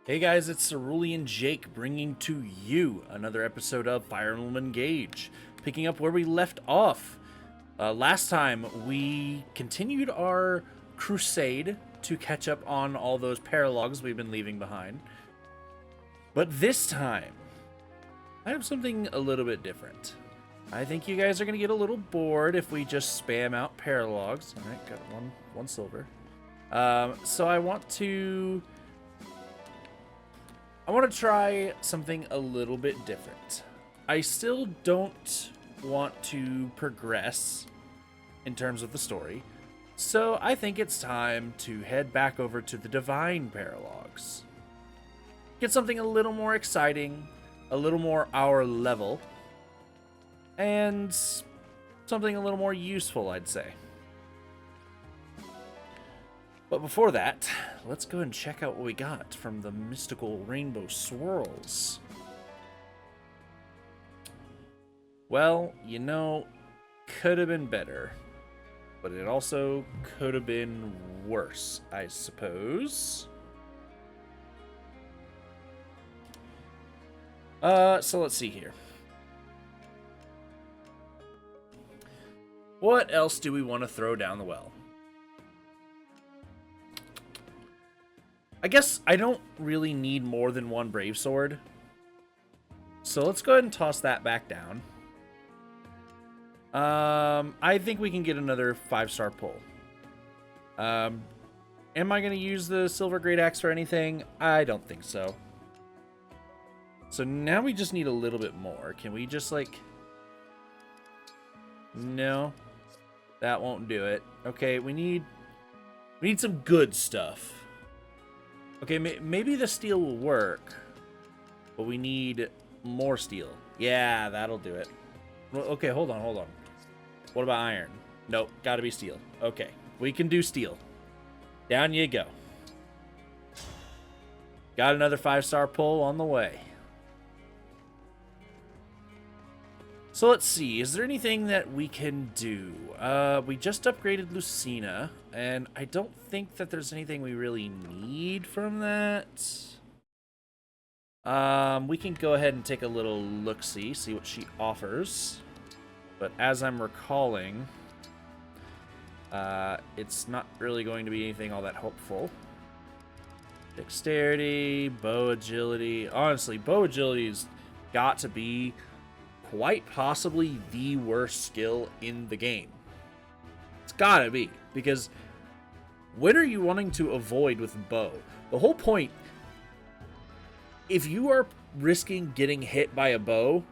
Hey guys, it's Cerulean Jake bringing to you another episode of Fire Emblem Engage, picking up where we left off. Last time, we continued our crusade to catch up on all those paralogues we've been leaving behind. But this time, I have something a little bit different. I think you guys are going to get a little bored if we just spam out paralogues. Alright, got one silver. So I want to try something a little bit different. I still don't want to progress in terms of the story, so I think it's time to head back over to the Divine Paralogues. Get something a little more exciting, a little more our level, and something a little more useful, I'd say. But before that, let's go and check out what we got from the mystical rainbow swirls. Well, you know, could have been better, but it also could have been worse, I suppose. So let's see here. What else do we want to throw down the well? I guess I don't really need more than one Brave Sword. So let's go ahead and toss that back down. I think we can get another 5-star pull. Am I going to use the Silver Great Axe for anything? I don't think so. So now we just need a little bit more. Can we just like... No. That won't do it. Okay, we need some good stuff. Okay, maybe the steel will work, but we need more steel. Yeah, that'll do it. Well, okay, hold on. What about iron? Nope, gotta be steel. Okay, we can do steel. Down you go. Got another 5-star pull on the way. So let's see, is there anything that we can do? We just upgraded Lucina, and I don't think that there's anything we really need from that. We can go ahead and take a little look-see, see what she offers. But as I'm recalling, it's not really going to be anything all that hopeful. Dexterity, bow agility. Honestly, bow agility's got to be quite possibly the worst skill in the game. It's gotta be, because when are you wanting to avoid with bow? The whole point, if you are risking getting hit by a bow,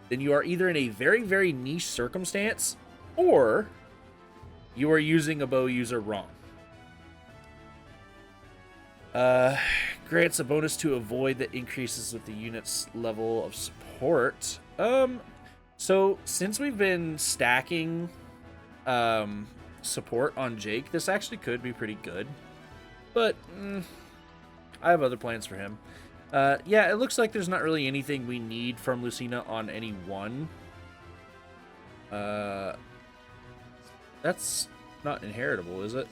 then you are either in a very, very niche circumstance, or you are using a bow user wrong. Grants a bonus to avoid that increases with the unit's level of support. So since we've been stacking support on Jake, this actually could be pretty good. But I have other plans for him. Yeah, it looks like there's not really anything we need from Lucina on any one. That's not inheritable, is it?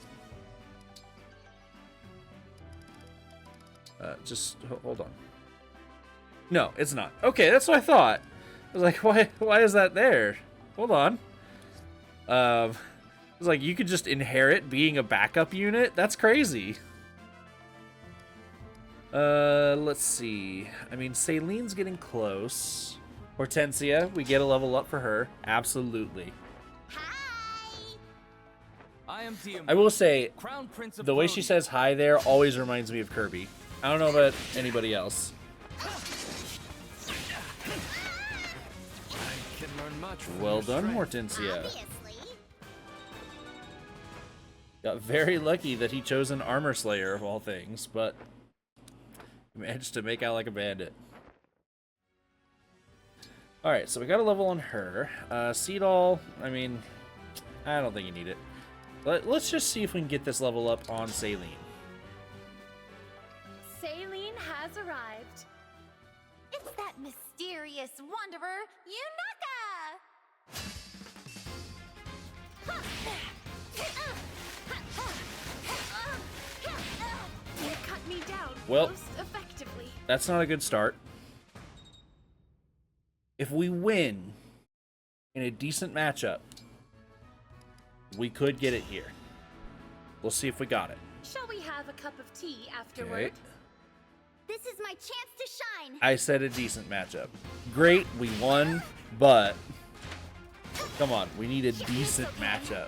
Just hold on. No, it's not. Okay, that's what I thought. I was like, why is that there? Hold on. It's like you could just inherit being a backup unit? That's crazy. Let's see. I mean, Celine's getting close. Hortensia, we get a level up for her. Absolutely. Hi. I will say, Crown Prince of the way she says hi there always reminds me of Kirby. I don't know about anybody else. can learn much from Well your done, strength. Hortensia. Got very lucky that he chose an armor slayer of all things, but managed to make out like a bandit. Alright, so we got a level on her. Seedall, I mean, I don't think you need it. Let's just see if we can get this level up on Celine. Celine has arrived. It's that mysterious wanderer, Yunaka! You cut me down Well, most effectively. That's not a good start. If we win in a decent matchup, we could get it here. We'll see if we got it. Shall we have a cup of tea afterward? Okay. This is my chance to shine. I said a decent matchup. Great, we won, but come on, we need a decent matchup.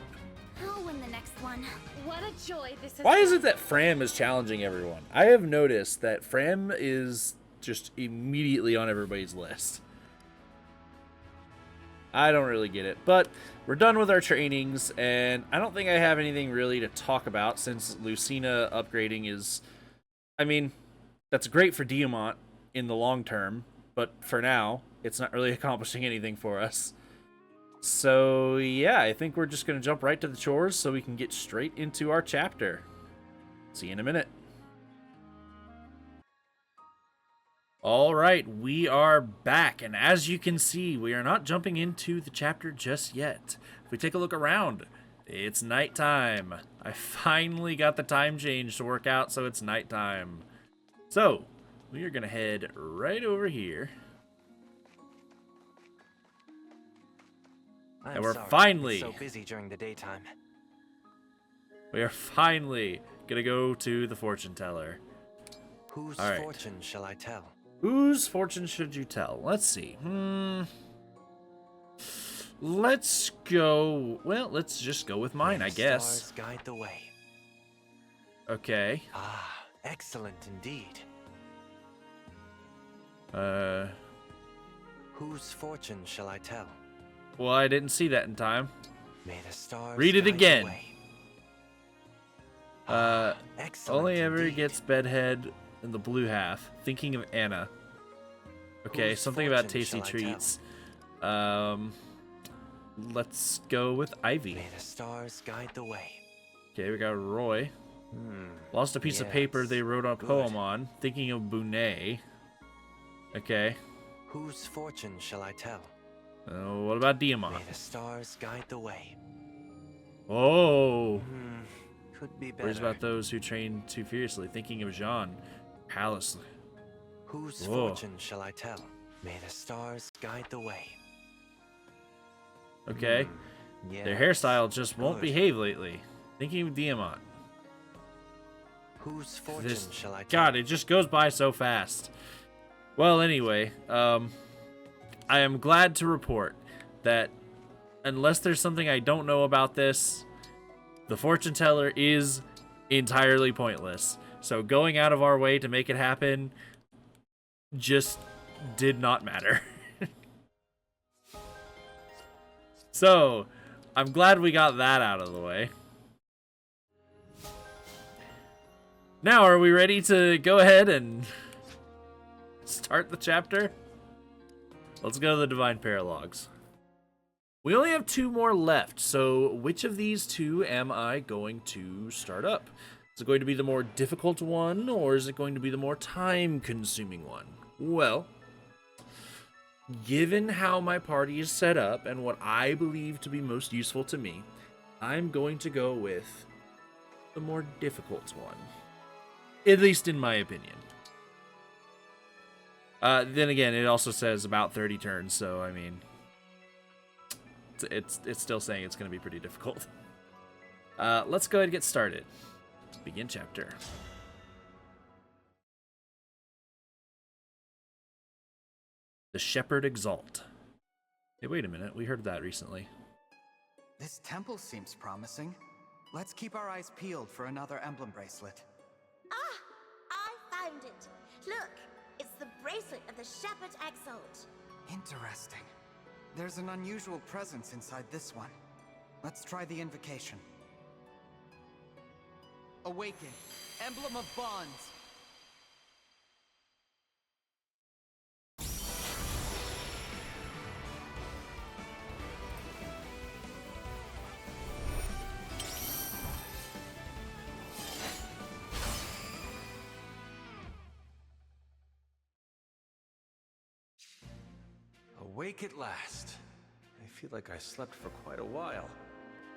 I'll win the next one. What a joy this is. Why is it that Fram is challenging everyone? I have noticed that Fram is just immediately on everybody's list. I don't really get it, but we're done with our trainings, and I don't think I have anything really to talk about since Lucina upgrading is, I mean, that's great for Diamant in the long term, but for now, it's not really accomplishing anything for us. So yeah, I think we're just going to jump right to the chores so we can get straight into our chapter. See you in a minute. All right, we are back, and as you can see, we are not jumping into the chapter just yet. If we take a look around, it's nighttime. I finally got the time change to work out, so it's nighttime. So, we are going to head right over here. And we're finally... so busy during the daytime. We are finally going to go to the fortune teller. Whose All right. fortune shall I tell? Whose fortune should you tell? Let's see. Let's go... Well, let's just go with mine, I guess. Stars guide the way. Okay. Ah, excellent indeed. Whose fortune shall I tell? Well, I didn't see that in time. May the stars Read it guide again. the way. Ah, excellent Only ever indeed. gets bedhead in the blue half. Thinking of Anna. Okay, Whose something about fortune tasty shall I treats. Let's go with Ivy. May the stars guide the way. Okay, we got Roy. Lost a piece of paper yes, they wrote a good. poem on. Thinking of Bonet. Okay. Whose fortune shall I tell? What about Diamant? May the stars guide the way. Oh. Could be better. Worries about those who train too fiercely. Thinking of Jean. Palace. Whose Whoa. fortune shall I tell? May the stars guide the way. Okay. Their hairstyle just won't good. behave lately. Thinking of Diamant. Whose fortune This, shall I tell? God, it just goes by so fast. Well, anyway, I am glad to report that unless there's something I don't know about this, the fortune teller is entirely pointless. So going out of our way to make it happen just did not matter. So, I'm glad we got that out of the way. Now, are we ready to go ahead and start the chapter? Let's go to the Divine Paralogues. We only have 2 more left, so which of these 2 am I going to start up? Is it going to be the more difficult one, or is it going to be the more time-consuming one? Well, given how my party is set up and what I believe to be most useful to me, I'm going to go with the more difficult one. At least in my opinion. Then again, it also says about 30 turns, so I mean, it's still saying it's going to be pretty difficult. Let's go ahead and get started. Begin chapter. The Shepherd Exalt. Hey, wait a minute. We heard of that recently. This temple seems promising. Let's keep our eyes peeled for another emblem bracelet. Ah! I found it! Look! It's the bracelet of the Shepherd Exalt. Interesting. There's an unusual presence inside this one. Let's try the invocation. Awaken, Emblem of Bonds. Awake at last. I feel like I slept for quite a while.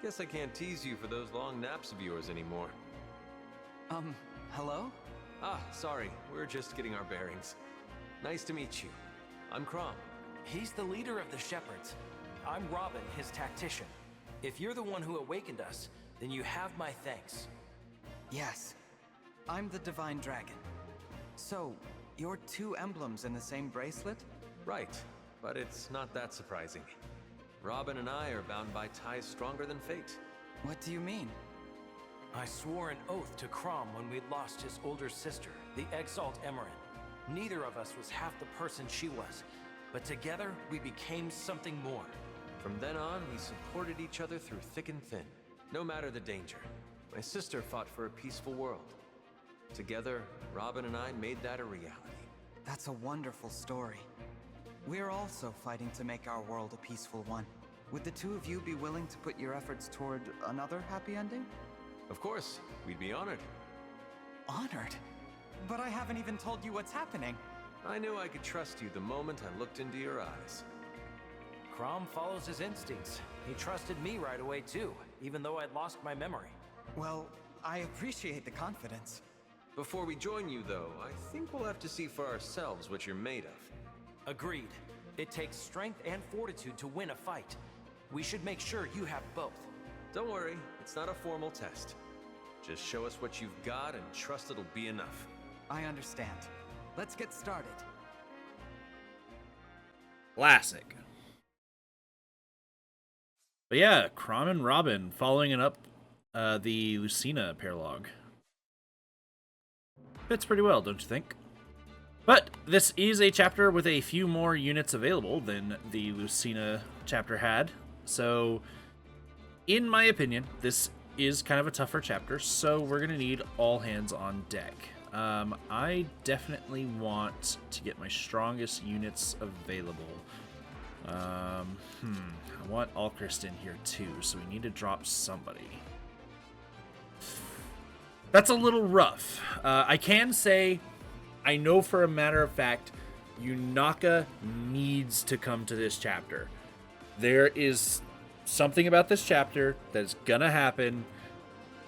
Guess I can't tease you for those long naps of yours anymore. Hello? Ah, sorry. We're just getting our bearings. Nice to meet you. I'm Crom. He's the leader of the Shepherds. I'm Robin, his tactician. If you're the one who awakened us, then you have my thanks. Yes. I'm the Divine Dragon. So, you're two emblems in the same bracelet? Right, but it's not that surprising. Robin and I are bound by ties stronger than fate. What do you mean? I swore an oath to Crom when we lost his older sister, the Exalt Emerin. Neither of us was half the person she was, but together we became something more. From then on, we supported each other through thick and thin, no matter the danger. My sister fought for a peaceful world. Together, Robin and I made that a reality. That's a wonderful story. We're also fighting to make our world a peaceful one. Would the two of you be willing to put your efforts toward another happy ending? Of course, we'd be honored. Honored? But I haven't even told you what's happening. I knew I could trust you the moment I looked into your eyes. Crom follows his instincts. He trusted me right away too, even though I'd lost my memory. Well, I appreciate the confidence. Before we join you, though, I think we'll have to see for ourselves what you're made of. Agreed. It takes strength and fortitude to win a fight. We should make sure you have both. Don't worry, it's not a formal test. Just show us what you've got and trust it'll be enough. I understand. Let's get started. Classic. But yeah, Crom and Robin following it up the Lucina paralogue. Fits pretty well, don't you think? But this is a chapter with a few more units available than the Lucina chapter had. So, in my opinion, this is kind of a tougher chapter, so we're going to need all hands on deck. I definitely want to get my strongest units available. I want Alchrist in here too, so we need to drop somebody. That's a little rough. I can say, I know for a matter of fact, Yunaka needs to come to this chapter. There is something about this chapter that's gonna happen.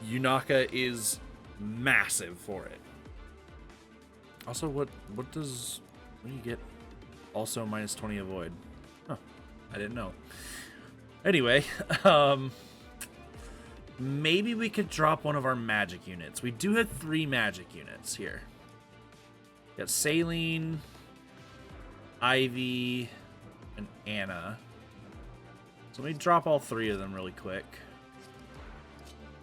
Yunaka is massive for it. Also, what do you get? Also minus 20 avoid. Huh, I didn't know. Anyway, maybe we could drop one of our magic units. We do have 3 magic units here. We got Saline, Ivy, and Anna. So let me drop all 3 of them really quick.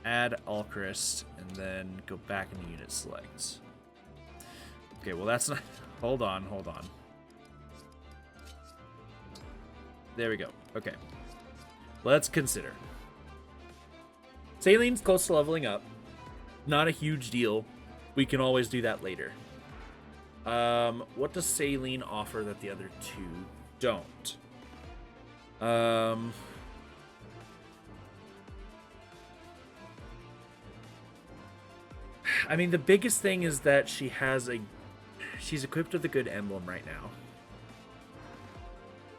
Add Alchrist, and then go back into unit select. Okay, well that's not... Hold on. There we go. Okay. Let's consider. Saline's close to leveling up. Not a huge deal. We can always do that later. What does Saline offer that the other 2 don't? I mean, the biggest thing is that she's equipped with a good emblem right now.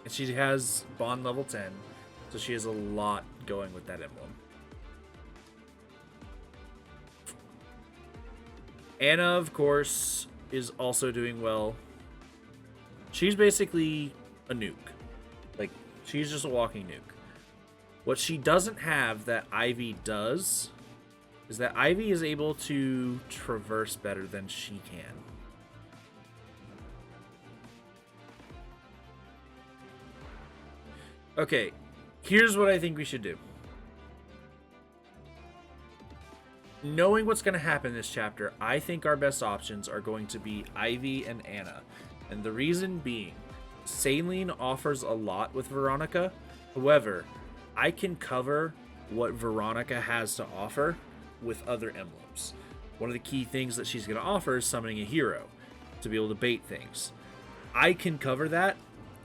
And she has bond level 10, so she has a lot going with that emblem. Anna, of course, is also doing well. She's basically a nuke. Like, she's just a walking nuke. What she doesn't have that Ivy does is that Ivy is able to traverse better than she can. Okay, here's what I think we should do. Knowing what's going to happen in this chapter, I think our best options are going to be Ivy and Anna. And the reason being, Saline offers a lot with Veronica. However, I can cover what Veronica has to offer with other emblems. One of the key things that she's going to offer is summoning a hero to be able to bait things. I can cover that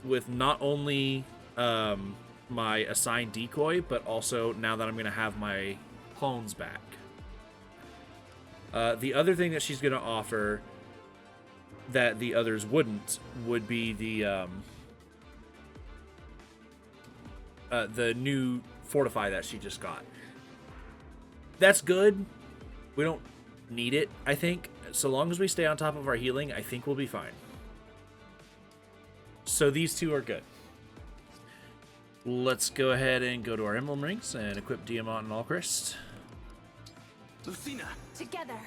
with not only my assigned decoy, but also now that I'm going to have my clones back. The other thing that she's going to offer that the others wouldn't would be the new Fortify that she just got. That's good. We don't need it, I think. so long as we stay on top of our healing, I think we'll be fine. So these two are good. Let's go ahead and go to our emblem rings and equip Diamant and Alchrist. Lucina! Together.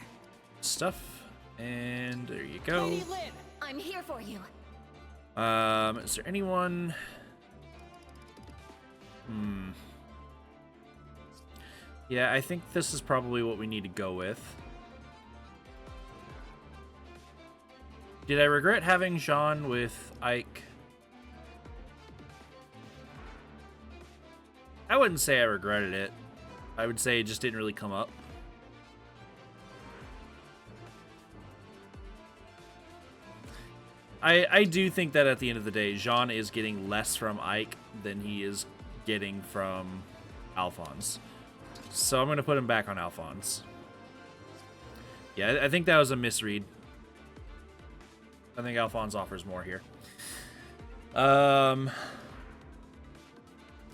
Stuff. And there you go. Lady Lynn, I'm here for you. Is there anyone? Yeah, I think this is probably what we need to go with. Did I regret having Jean with Ike? I wouldn't say I regretted it. I would say it just didn't really come up. I do think that at the end of the day, Jean is getting less from Ike than he is getting from Alphonse. So I'm going to put him back on Alphonse. Yeah, I think that was a misread. I think Alphonse offers more here.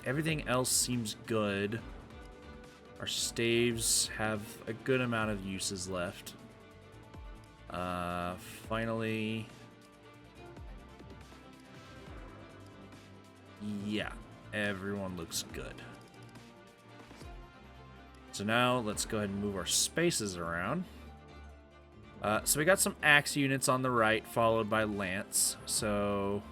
Everything else seems good. Our staves have a good amount of uses left. Finally... Yeah, everyone looks good. So now let's go ahead and move our spaces around. So we got some axe units on the right, followed by lance. So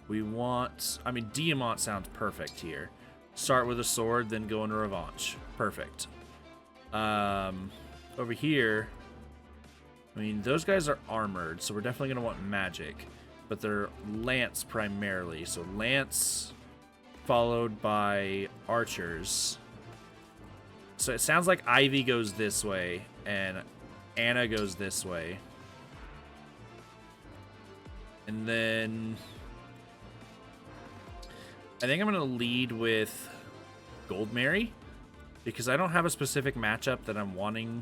we want... I mean, Diamant sounds perfect here. Start with a sword, then go into Revanche. Perfect. Over here... I mean, those guys are armored, so we're definitely going to want magic. But they're lance primarily. So lance followed by archers. So it sounds like Ivy goes this way and Anna goes this way. And then I think I'm going to lead with Gold Mary because I don't have a specific matchup that I'm wanting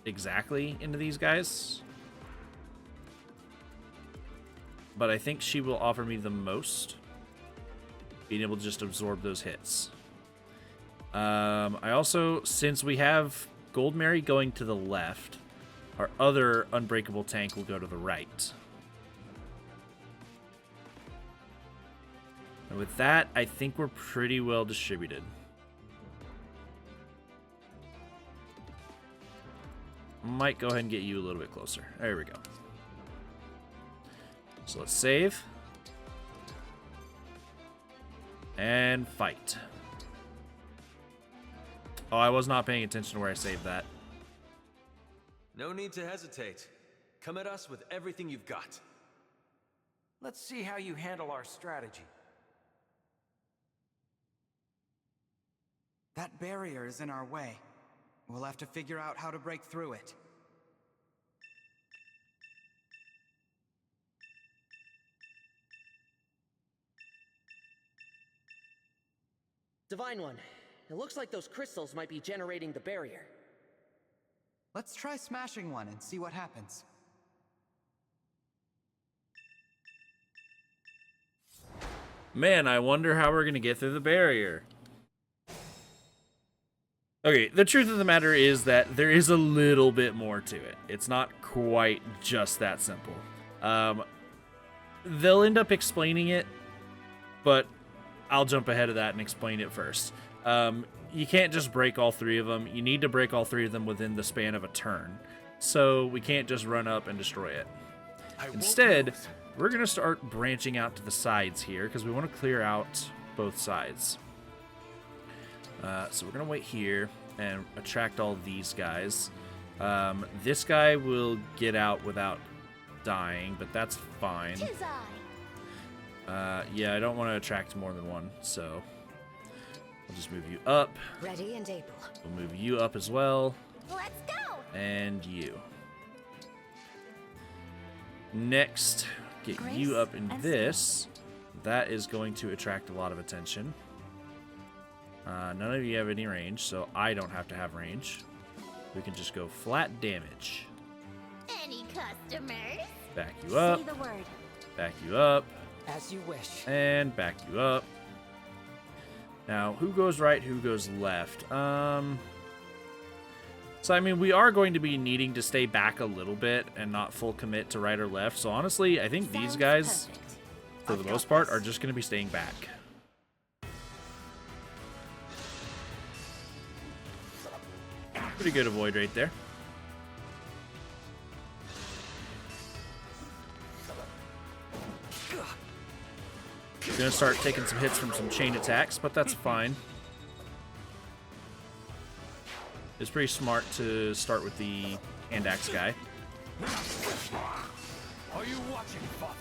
exactly into these guys. But I think she will offer me the most, being able to just absorb those hits. I also, since we have Gold Mary going to the left, our other unbreakable tank will go to the right. And with that, I think we're pretty well distributed. Might go ahead and get you a little bit closer. There we go. So let's save. And fight. Oh, I was not paying attention to where I saved that. No need to hesitate. Come at us with everything you've got. Let's see how you handle our strategy. That barrier is in our way. We'll have to figure out how to break through it. Divine One, it looks like those crystals might be generating the barrier. Let's try smashing one and see what happens. Man, I wonder how we're going to get through the barrier. Okay, the truth of the matter is that there is a little bit more to it. It's not quite just that simple. They'll end up explaining it, but I'll jump ahead of that and explain it first. You can't just break all three of them. You need to break all three of them within the span of a turn. So we can't just run up and destroy it. Instead, we're going to start branching out to the sides here because we want to clear out both sides. So we're going to wait here and attract all these guys. This guy will get out without dying, but that's fine. Yeah, I don't want to attract more than one, so I'll just move you up. Ready and able. We'll move you up as well. Let's go! And you. Next, get Grace you up in and this. That is going to attract a lot of attention. None of you have any range, so I don't have to have range. We can just go flat damage. Any customers? Back you up. Say the word. Back you up. As you wish. And back you up. Now, who goes right, who goes left? So, I mean, we are going to be needing to stay back a little bit and not full commit to right or left. So, honestly, I think these guys, for the most part, are just going to be staying back. Pretty good avoid right there. Gonna start taking some hits from some chain attacks, but that's fine. It's pretty smart to start with the hand axe guy. Are you watching, Father?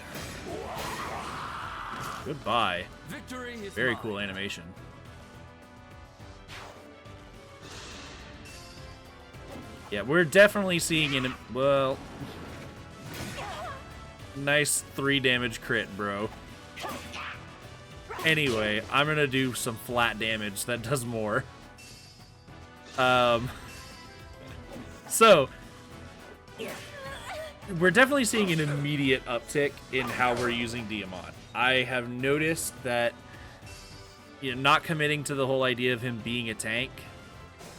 Goodbye. Victory is Very mine. cool animation. Yeah, we're definitely seeing an, well, nice 3 damage crit, bro. Anyway, I'm gonna do some flat damage that does more. So we're definitely seeing an immediate uptick in how we're using Diamant. I have noticed that, you know, not committing to the whole idea of him being a tank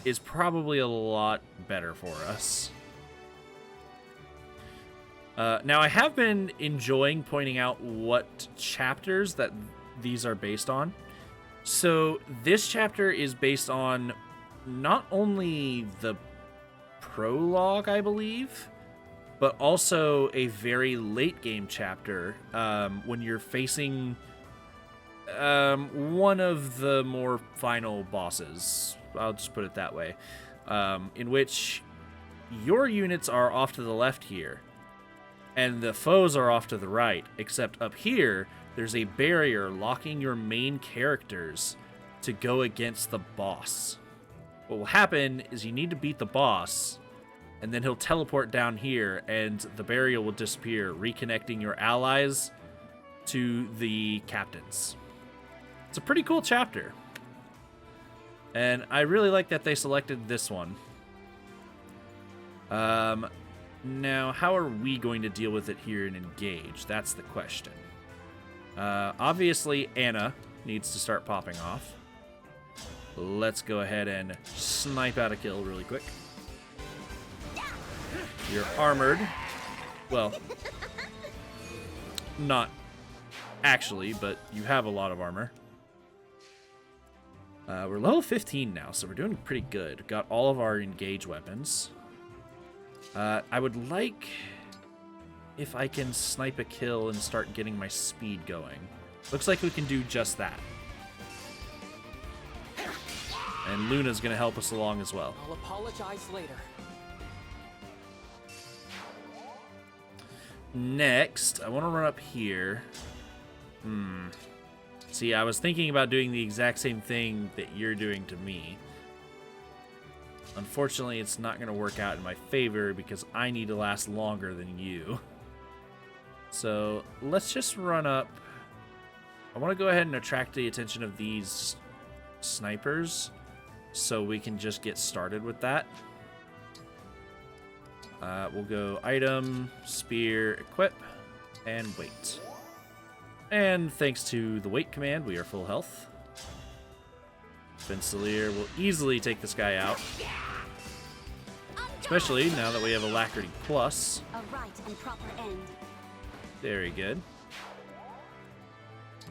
is probably a lot better for us. Now, I have been enjoying pointing out what chapters that these are based on. So this chapter is based on not only the prologue, I believe, but also a very late game chapter when you're facing one of the more final bosses. I'll just put it that way. In which your units are off to the left here, and the foes are off to the right, except up here, there's a barrier locking your main characters to go against the boss. What will happen is you need to beat the boss, and then he'll teleport down here, and the barrier will disappear, reconnecting your allies to the captains. It's a pretty cool chapter. And I really like that they selected this one. Now, how are we going to deal with it here and engage? That's the question. Obviously, Anna needs to start popping off. Let's go ahead and snipe out a kill really quick. You're armored. Well, not actually, but you have a lot of armor. We're level 15 now, so we're doing pretty good. Got all of our engage weapons. I would like if I can snipe a kill and start getting my speed going. Looks like we can do just that. And Luna's going to help us along as well. I'll apologize later. Next, I want to run up here. See, I was thinking about doing the exact same thing that you're doing to me. Unfortunately, it's not going to work out in my favor because I need to last longer than you. So let's just run up. I want to go ahead and attract the attention of these snipers so we can just get started with that. We'll go item, spear, equip, and wait. And thanks to the wait command, we are full health. Fencelir will easily take this guy out. Especially now that we have Alacrity Plus. A right and proper end. Very good.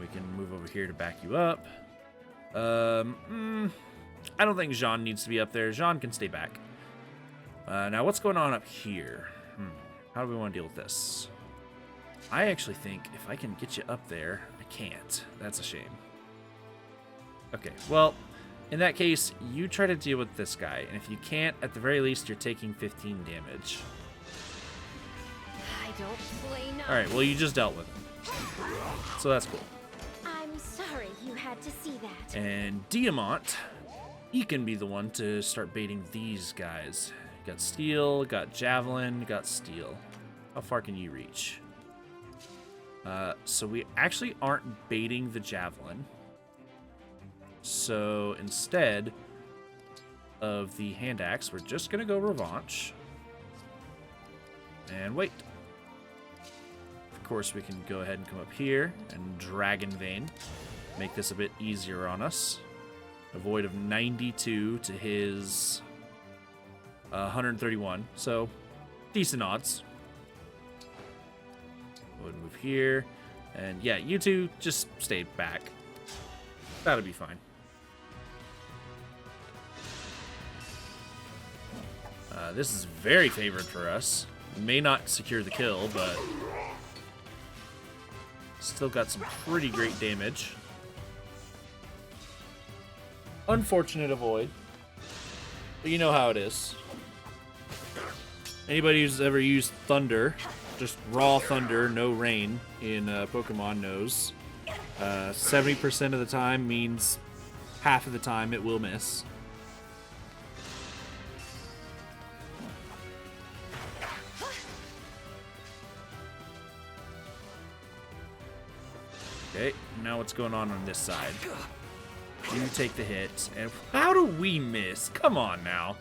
We can move over here to back you up. I don't think Jean needs to be up there. Jean can stay back. Now, what's going on up here? How do we want to deal with this? I actually think if I can get you up there, I can't. That's a shame. Okay, well, in that case, you try to deal with this guy. And if you can't, at the very least, you're taking 15 damage. I don't play nice. All right, well, you just dealt with him. So that's cool. I'm sorry you had to see that. And Diamant, he can be the one to start baiting these guys. Got steel, got javelin, got steel. How far can you reach? So we actually aren't baiting the javelin. So instead of the hand axe, we're just gonna go revanche. And wait. Of course, we can go ahead and come up here and Dragon Vein. Make this a bit easier on us. A void of 92 to his 131. So, decent odds. Go ahead and move here. And yeah, you two just stay back. That'll be fine. This is very favored for us. May not secure the kill, but still got some pretty great damage. Unfortunate avoid. But you know how it is. Anybody who's ever used thunder, just raw thunder, no rain, in Pokemon knows. 70% of the time means half of the time it will miss. Okay, now what's going on this side? You take the hit, and how do we miss? Come on now.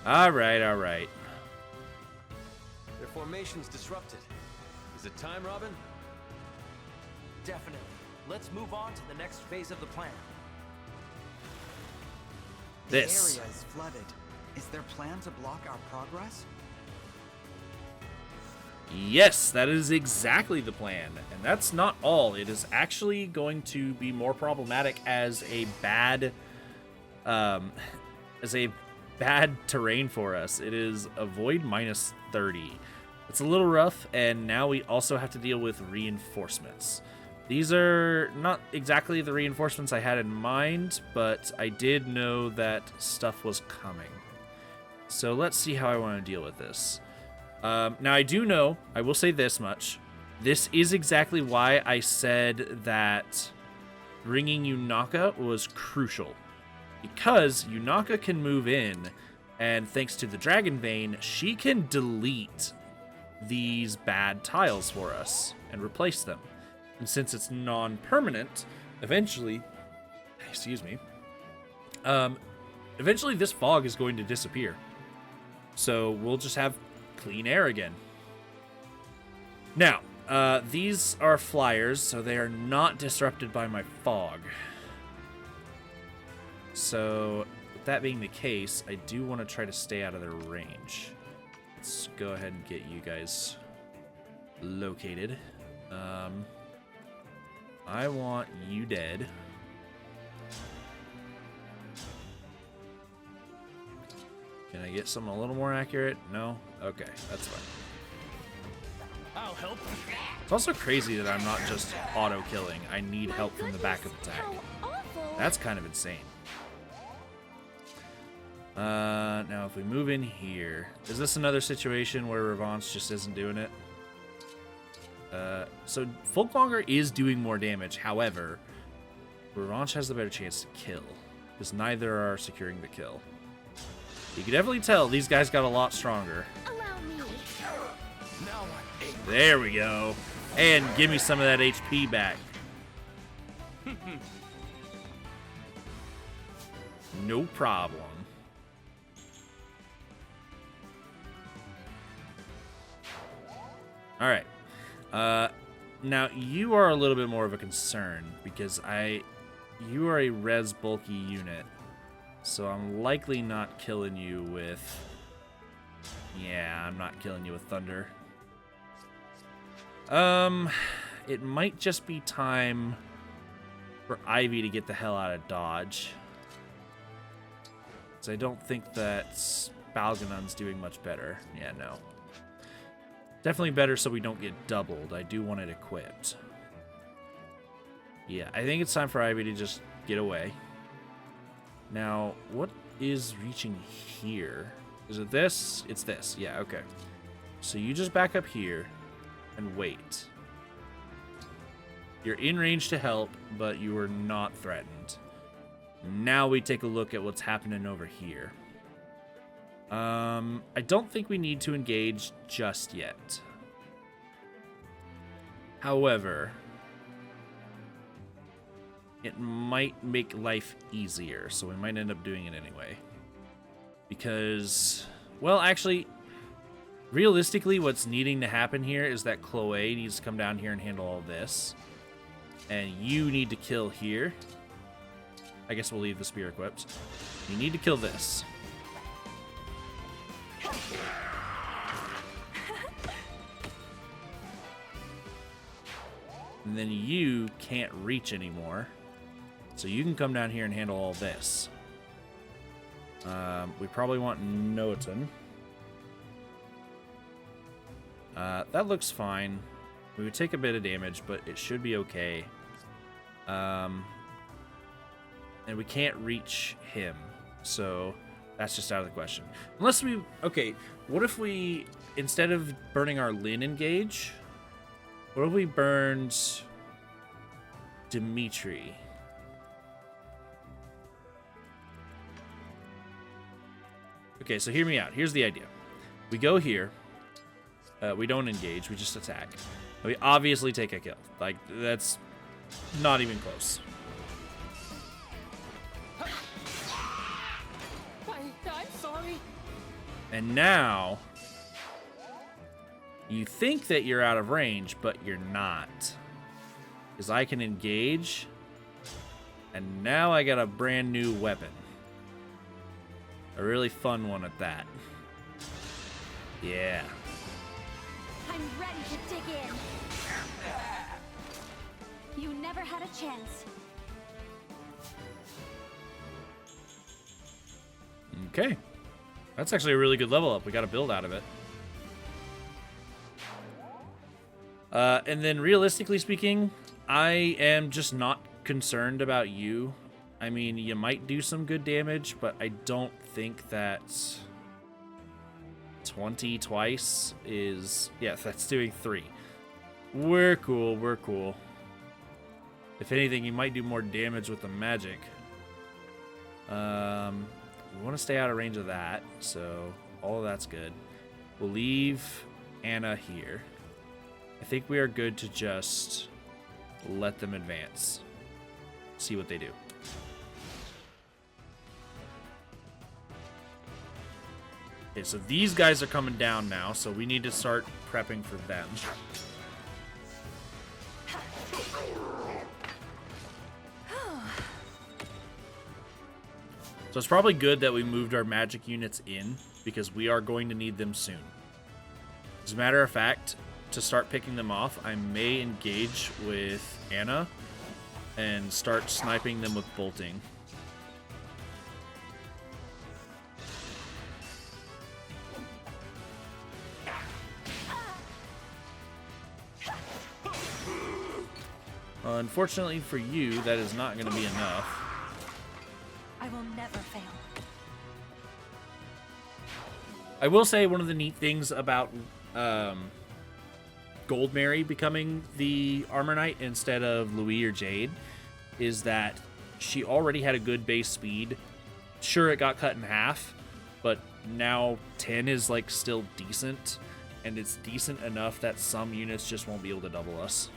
Alright, alright. Their formation's disrupted. Is it time, Robin? Definitely. Let's move on to the next phase of the plan. This. The area is flooded. Is their plan to block our progress? Yes, that is exactly the plan. And that's not all. It is actually going to be more problematic as a bad terrain for us. It is avoid minus 30. It's a little rough, and now we also have to deal with reinforcements. These are not exactly the reinforcements I had in mind, but I did know that stuff was coming. So let's see how I want to deal with this. Now, I do know, I will say this much. This is exactly why I said that bringing Yunaka was crucial. Because Yunaka can move in, and thanks to the Dragon Vein, she can delete these bad tiles for us and replace them. And since it's non-permanent, eventually this fog is going to disappear. So we'll just have clean air again. Now, these are flyers, so they are not disrupted by my fog. So, with that being the case, I do want to try to stay out of their range. Let's go ahead and get you guys located. I want you dead. Can I get something a little more accurate? No? Okay, that's fine. I'll help. It's also crazy that I'm not just auto-killing. I need help from the backup attack. That's kind of insane. Now if we move in here, is this another situation where Revanche just isn't doing it? So Folkmonger is doing more damage. However, Revanche has the better chance to kill, because neither are securing the kill. You can definitely tell these guys got a lot stronger. Allow me. Now I'm able. There we go. And give me some of that HP back. No problem. All right. Now you are a little bit more of a concern because you are a res bulky unit, so I'm likely not killing you with. Yeah, I'm not killing you with thunder. It might just be time for Ivy to get the hell out of Dodge. So I don't think that Balganon's doing much better. Yeah, no. Definitely better so we don't get doubled. I do want it equipped. Yeah, I think it's time for Ivy to just get away. Now, what is reaching here? Is it this? It's this. Yeah, okay. So you just back up here and wait. You're in range to help, but you are not threatened. Now we take a look at what's happening over here. I don't think we need to engage just yet. However, it might make life easier, so we might end up doing it anyway. Because, well, actually, realistically, what's needing to happen here is that Chloe needs to come down here and handle all this. And you need to kill here. I guess we'll leave the spear equipped. You need to kill this. And then you can't reach anymore. So you can come down here and handle all this. We probably want Noaton. That looks fine. We would take a bit of damage, but it should be okay. And we can't reach him. So that's just out of the question. Unless we... Okay, what if we, instead of burning our Lin Engage, what if we burned Dimitri? Okay, so hear me out. Here's the idea. We go here. We don't engage. We just attack. We obviously take a kill. Like, that's not even close. I'm sorry. And now, you think that you're out of range, but you're not. Because I can engage, and now I got a brand new weapon. A really fun one at that. Yeah. I'm ready to dig in. You never had a chance. Okay. That's actually a really good level up. We got a build out of it. And then realistically speaking, I am just not concerned about you. I mean, you might do some good damage, but I don't think that 20 twice is... Yeah, that's doing 3. We're cool, we're cool. If anything, you might do more damage with the magic. We want to stay out of range of that, so all of that's good. We'll leave Anna here. I think we are good to just let them advance. See what they do. Okay, so these guys are coming down now, so we need to start prepping for them. So it's probably good that we moved our magic units in, because we are going to need them soon. As a matter of fact, to start picking them off, I may engage with Anna and start sniping them with bolting. Unfortunately for you, that is not going to be enough. I will never fail. I will say one of the neat things about Gold Mary becoming the Armor Knight instead of Louis or Jade is that she already had a good base speed. Sure, it got cut in half, but now 10 is like still decent, and it's decent enough that some units just won't be able to double us.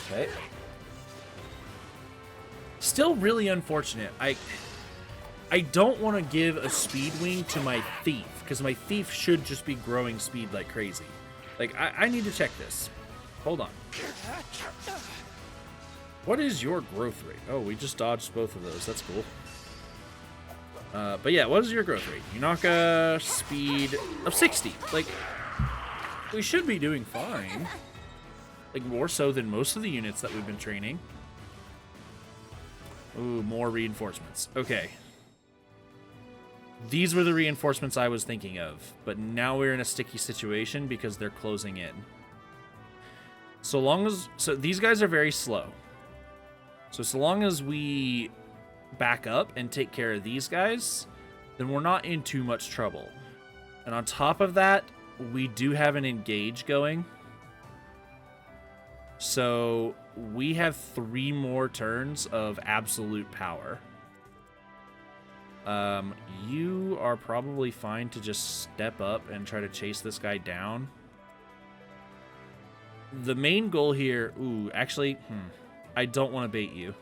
Okay. Still really unfortunate. I don't want to give a speed wing to my thief, because my thief should just be growing speed like crazy. Like, I need to check this. Hold on. What is your growth rate? Oh, we just dodged both of those. That's cool. But yeah, what is your growth rate? You knock a speed of 60. Like, we should be doing fine. Like, more so than most of the units that we've been training. Ooh, more reinforcements. Okay. These were the reinforcements I was thinking of, but now we're in a sticky situation because they're closing in. So these guys are very slow. So long as we back up and take care of these guys, then we're not in too much trouble. And on top of that, we do have an engage going. So we have 3 more turns of absolute power. You are probably fine to just step up and try to chase this guy down. The main goal here... Ooh, actually, I don't want to bait you.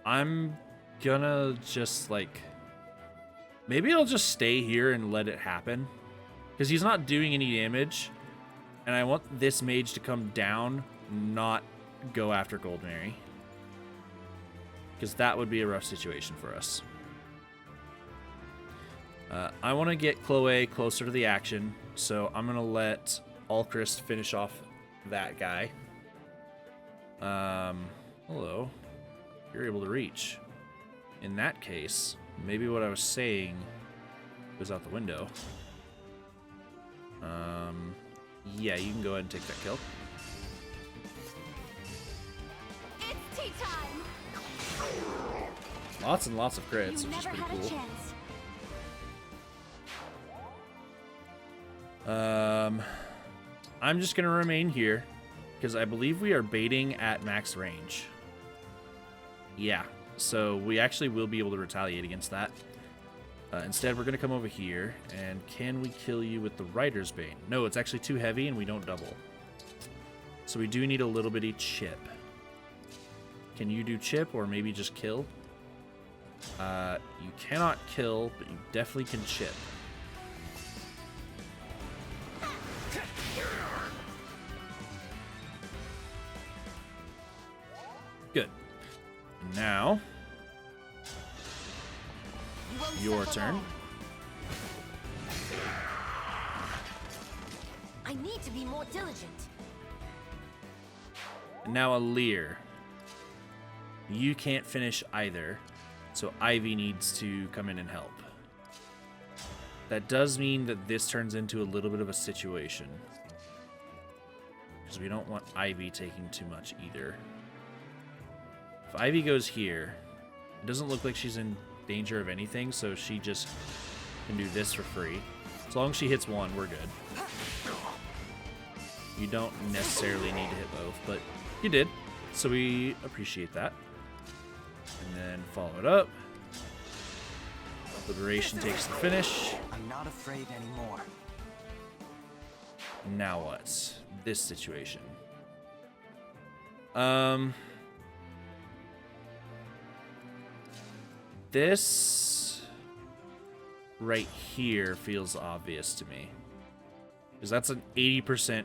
I'm gonna just, like, Maybe I'll just stay here and let it happen. Because he's not doing any damage. And I want this mage to come down, not go after Gold Mary. Because that would be a rough situation for us. I want to get Chloe closer to the action. So I'm going to let Alchrist finish off that guy. Hello. You're able to reach. In that case, maybe what I was saying goes out the window. Yeah, you can go ahead and take that kill. It's tea time. Lots and lots of crits, You which is never pretty had a cool. chance. I'm just gonna remain here because I believe we are baiting at max range. Yeah, so we actually will be able to retaliate against that. Instead, we're gonna come over here, and can we kill you with the Rider's Bane? No, it's actually too heavy, and we don't double. So we do need a little bitty chip. Can you do chip, or maybe just kill? You cannot kill, but you definitely can chip. Good. Now, your turn. I need to be more diligent. And now Alir. You can't finish either, so Ivy needs to come in and help. That does mean that this turns into a little bit of a situation. Because we don't want Ivy taking too much either. If Ivy goes here, it doesn't look like she's in danger of anything, so she just can do this for free. As long as she hits one, we're good. You don't necessarily need to hit both, but you did, so we appreciate that. And then follow it up. Liberation takes the finish. I'm not afraid anymore. Now what? This situation. This right here feels obvious to me. Because that's an 80%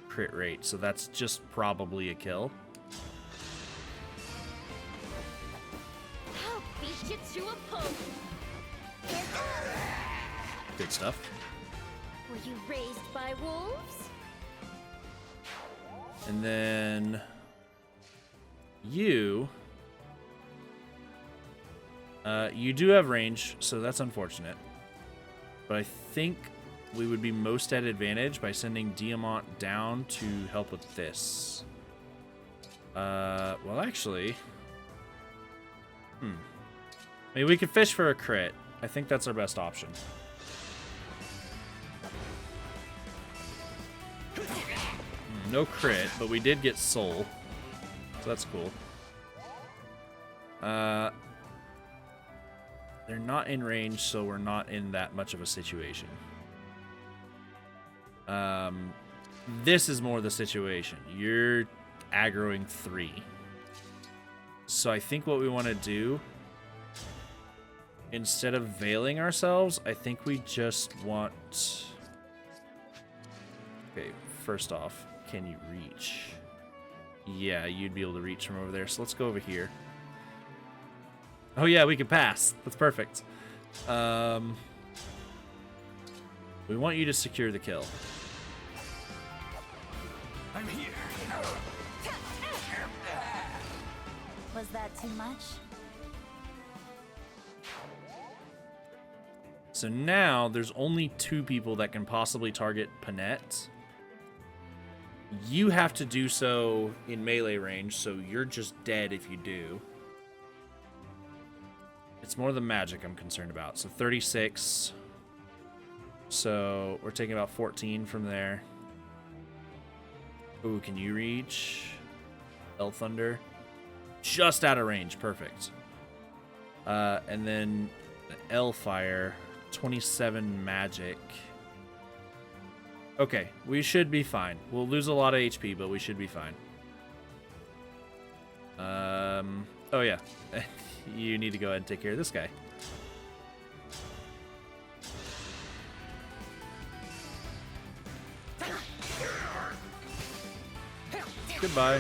crit rate, so that's just probably a kill. I'll beat you to a pulp. Good stuff. Were you raised by wolves? And then you do have range, so that's unfortunate. But I think we would be most at advantage by sending Diamant down to help with this. Well, actually, maybe we could fish for a crit. I think that's our best option. No crit, but we did get soul, so that's cool. They're not in range, so we're not in that much of a situation. This is more the situation. You're aggroing 3. So I think what we want to do, instead of veiling ourselves, I think we just want... Okay, first off, can you reach? Yeah, you'd be able to reach from over there, so let's go over here. Oh yeah, we can pass. That's perfect. We want you to secure the kill. I'm here. Was that too much? So now there's only 2 people that can possibly target Panette. You have to do so in melee range, so you're just dead if you do. It's more the magic I'm concerned about. So 36. So we're taking about 14 from there. Ooh, can you reach? El Thunder. Just out of range. Perfect. And then the El Fire. 27 magic. Okay, we should be fine. We'll lose a lot of HP, but we should be fine. Oh yeah. You need to go ahead and take care of this guy. Goodbye.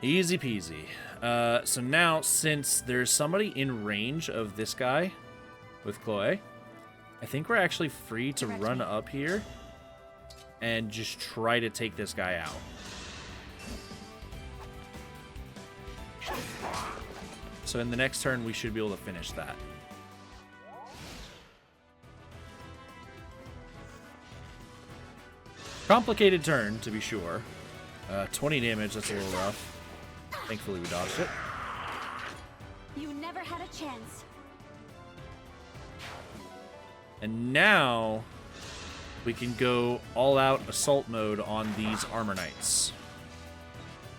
Easy peasy. So now, since there's somebody in range of this guy with Chloe, I think we're actually free to run up here and just try to take this guy out. So in the next turn, we should be able to finish that. Complicated turn, to be sure. 20 damage, that's a little rough. Thankfully, we dodged it. You never had a chance. And now we can go all-out assault mode on these armor knights.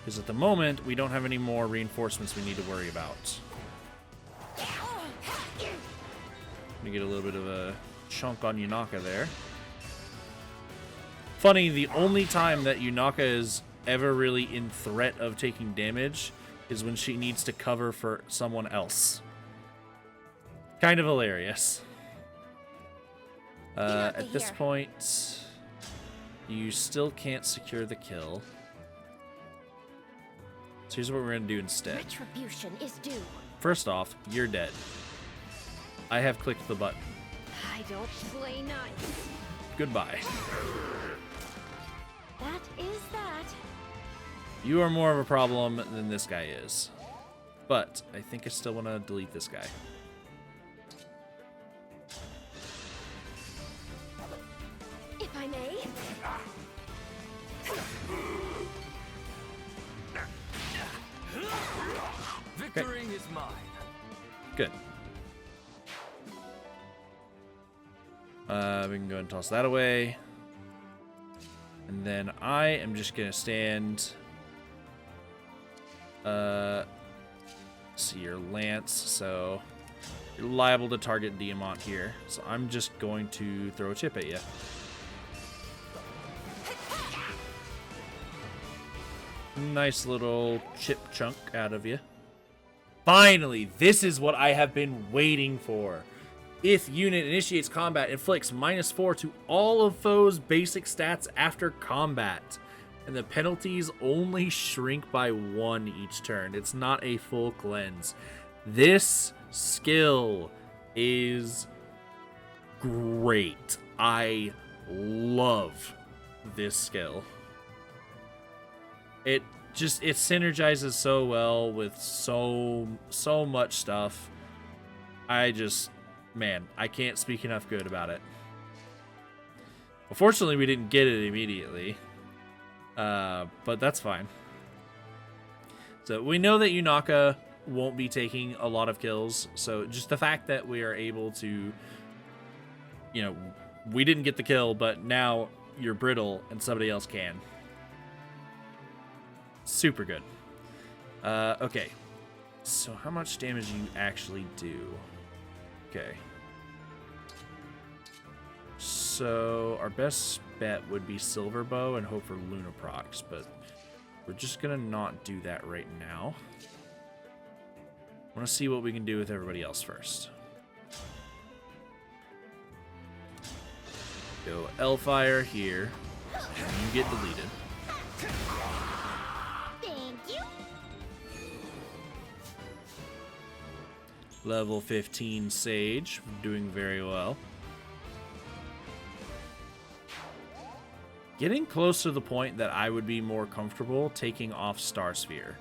Because at the moment, we don't have any more reinforcements we need to worry about. Let me get a little bit of a chunk on Yunaka there. Funny, the only time that Yunaka is ever really in threat of taking damage is when she needs to cover for someone else. Kind of hilarious. At this point, you still can't secure the kill. So here's what we're going to do instead. Retribution is due. First off, you're dead. I have clicked the button. I don't play nice. Goodbye. That is that. You are more of a problem than this guy is. But I think I still want to delete this guy. If I may. Victory is mine. Good. We can go ahead and toss that away. And then I am just going to stand... see your lance, so you're liable to target Diamant here. So I'm just going to throw a chip at you. Nice little chip chunk out of you. Finally, this is what I have been waiting for. If unit initiates combat, inflicts -4 to all of foes' basic stats after combat. And the penalties only shrink by 1 each turn. It's not a full cleanse. This skill is great. I love this skill. It synergizes so well with so much stuff. Man, I can't speak enough good about it. Unfortunately, we didn't get it immediately. But that's fine. So we know that Yunaka won't be taking a lot of kills. So just the fact that we are able to, you know, we didn't get the kill, but now you're brittle and somebody else can. Super good. Okay. So how much damage do you actually do? Okay. So our best bet would be Silver Bow and hope for Lunaprox, but we're just gonna not do that right now. I want to see what we can do with everybody else first. Go Elfire here, and you get deleted. Thank you. Level 15 Sage, doing very well. Getting close to the point that I would be more comfortable taking off Star Sphere,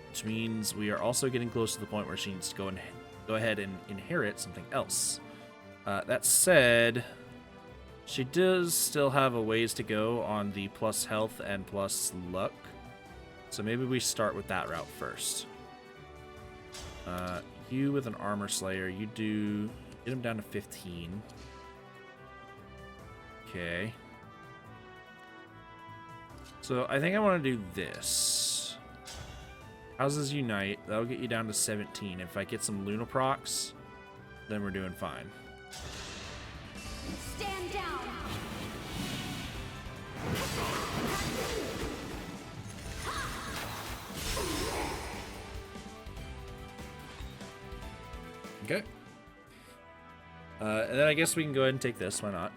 which means we are also getting close to the point where she needs to go ahead and inherit something else. That said, she does still have a ways to go on the plus health and plus luck, so maybe we start with that route first. You with an Armor Slayer, you do get him down to 15. Okay. So I think I want to do this. Houses Unite. That'll get you down to 17. If I get some Lunaprox, then we're doing fine. Stand down. Okay. And then I guess we can go ahead and take this. Why not?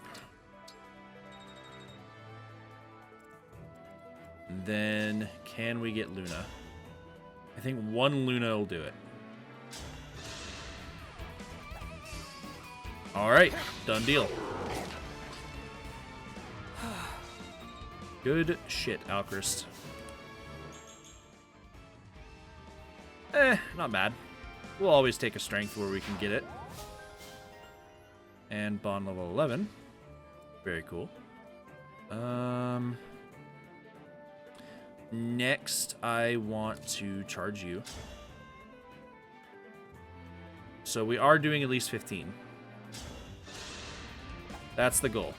And then, can we get Luna? I think one Luna will do it. Alright, done deal. Good shit, Alchrist. Not bad. We'll always take a strength where we can get it. And bond level 11. Very cool. Next, I want to charge you. So we are doing at least 15. That's the goal.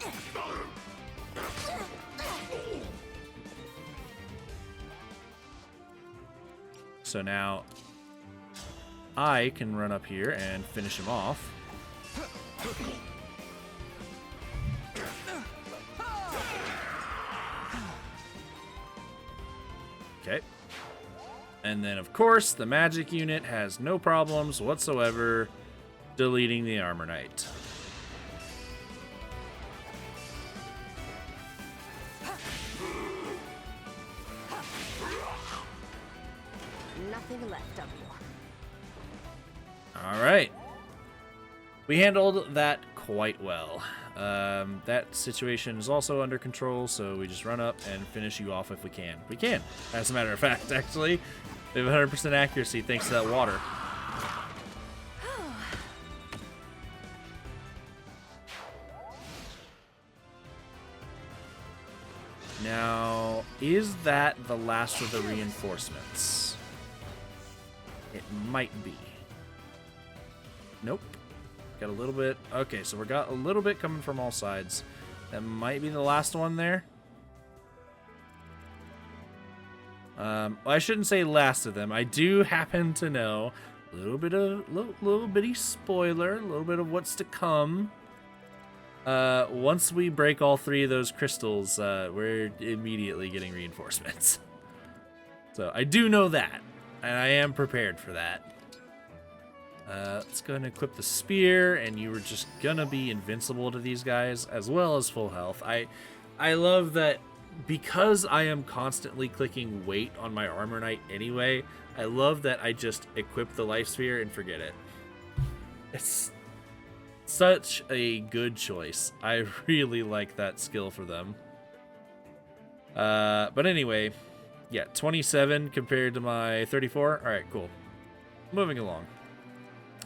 So now I can run up here and finish him off. Okay. And then, of course, the magic unit has no problems whatsoever deleting the Armor Knight. Nothing left of you. All right. We handled that quite well. That situation is also under control, so we just run up and finish you off if we can. We can, as a matter of fact, actually. We have 100% accuracy thanks to that water. Now, is that the last of the reinforcements? It might be. Nope. Got a little bit. Okay, so we got a little bit coming from all sides. That might be the last one there. Well, I shouldn't say last of them. I do happen to know a little bit of little bitty spoiler, a little bit of what's to come. Once we break all three of those crystals, we're immediately getting reinforcements. So I do know that, and I am prepared for that. Let's go ahead and equip the spear, and you were just gonna be invincible to these guys, as well as full health. I love that because I am constantly clicking weight on my Armor Knight anyway, I love that I just equip the life sphere and forget it. It's such a good choice. I really like that skill for them. But anyway, yeah, 27 compared to my 34. All right, cool. Moving along.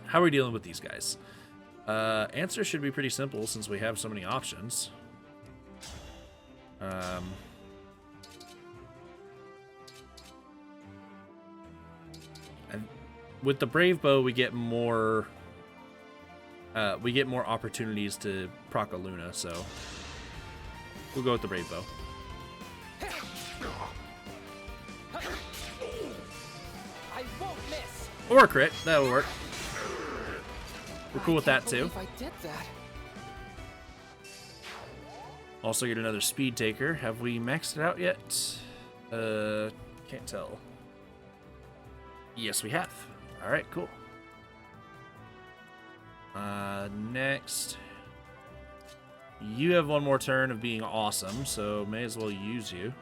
How are we dealing with these guys? Answer should be pretty simple since we have so many options. And with the Brave Bow, we get more opportunities to proc a Luna, so we'll go with the Brave Bow. I won't miss. Or a crit, that'll work. We're cool with that too. I did that. Also get another speed taker. Have we maxed it out yet? Can't tell. Yes, we have. All right, cool. Next. You have one more turn of being awesome, so may as well use you.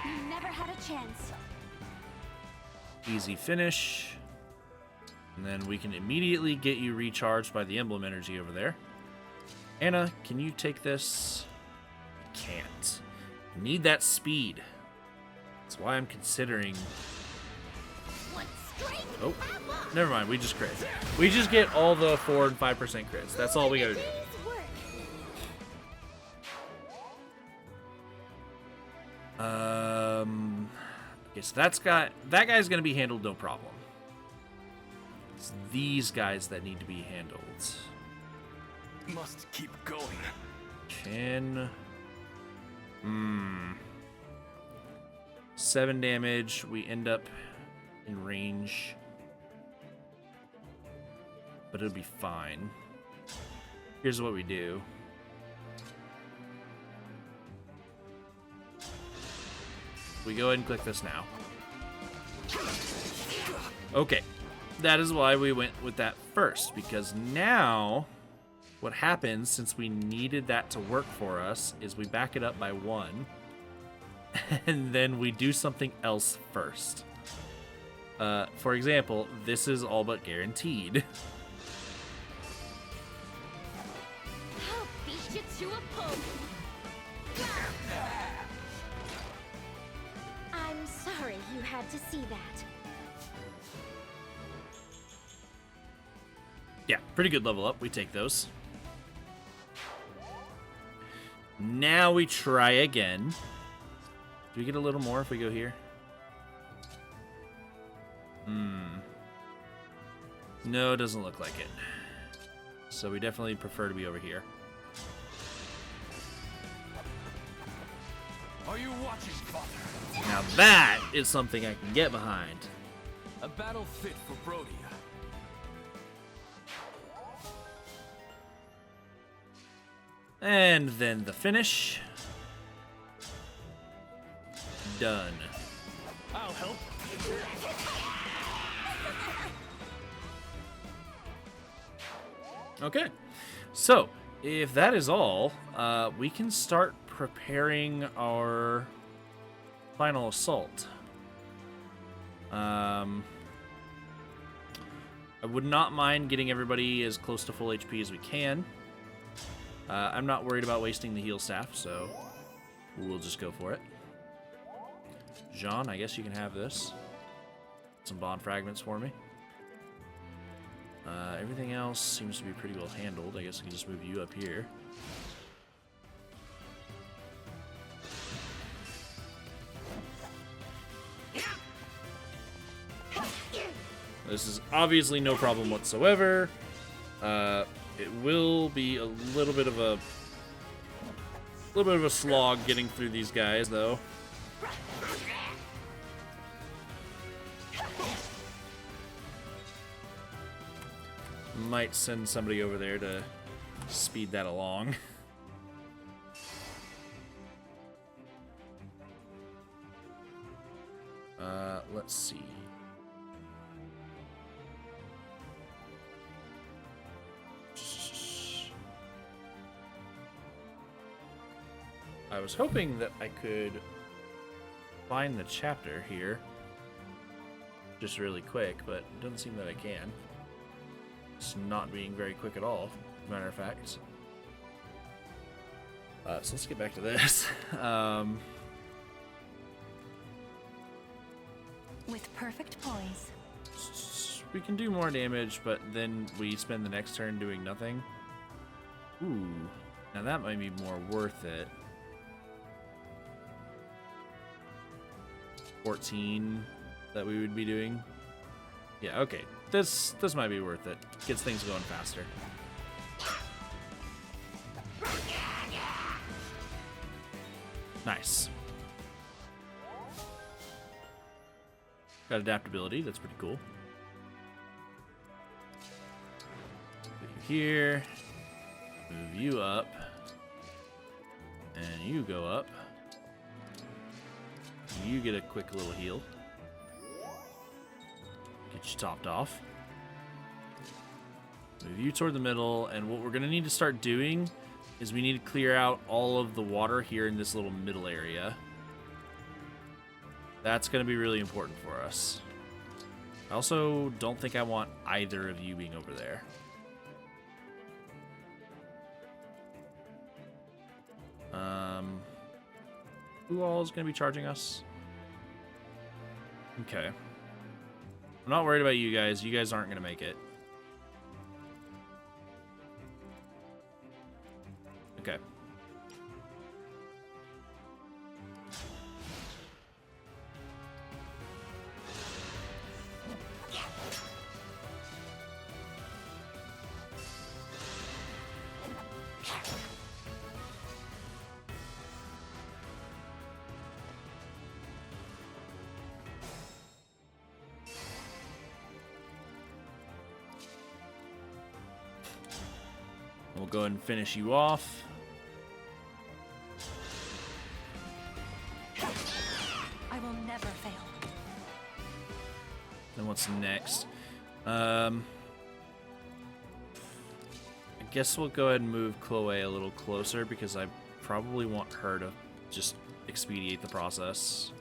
You never had a chance. Easy finish. And then we can immediately get you recharged by the Emblem energy over there. Anna, can you take this? I can't. I need that speed. That's why I'm considering... Oh, never mind. We just crit. We just get all the 4 and 5% crits. That's all we gotta do. Okay, so that guy's gonna be handled no problem. It's these guys that need to be handled. Must keep going. 7 damage. We end up in range, but it'll be fine. Here's what we do. We go ahead and click this now. Okay, that is why we went with that first, because now what happens, since we needed that to work for us, is we back it up by 1, and then we do something else first. For example, this is all but guaranteed. I'll beat you to a pulp. I'm sorry you had to see that. Yeah, pretty good level up. We take those. Now we try again. Do we get a little more if we go here? No, it doesn't look like it. So we definitely prefer to be over here. Are you watching, Father? Now that is something I can get behind. A battle fit for Brodia. And then the finish. Done. I'll help. Okay, so if that is all, we can start preparing our final assault. I would not mind getting everybody as close to full HP as we can. I'm not worried about wasting the heal staff, so we'll just go for it. Jean, I guess you can have this. Some bond fragments for me. Everything else seems to be pretty well handled. I guess I can just move you up here. This is obviously no problem whatsoever. It will be a little bit of a slog getting through these guys, though. Might send somebody over there to speed that along. Let's see. I was hoping that I could find the chapter here just really quick, but it doesn't seem that I can. It's not being very quick at all, as a matter of fact. So let's get back to this. With perfect poise. We can do more damage, but then we spend the next turn doing nothing. Ooh, now that might be more worth it. 14 that we would be doing. Yeah, okay. This might be worth it. Gets things going faster. Nice. Got adaptability. That's pretty cool. Put you here. Move you up. And you go up. You get a quick little heal. Get you topped off. Move you toward the middle, and what we're going to need to start doing is we need to clear out all of the water here in this little middle area. That's going to be really important for us. I also don't think I want either of you being over there. Who all is going to be charging us? Okay. I'm not worried about you guys. You guys aren't going to make it. Okay. We'll go ahead and finish you off. I will never fail. Then what's next. I guess we'll go ahead and move Chloe a little closer because I probably want her to just expedite the process.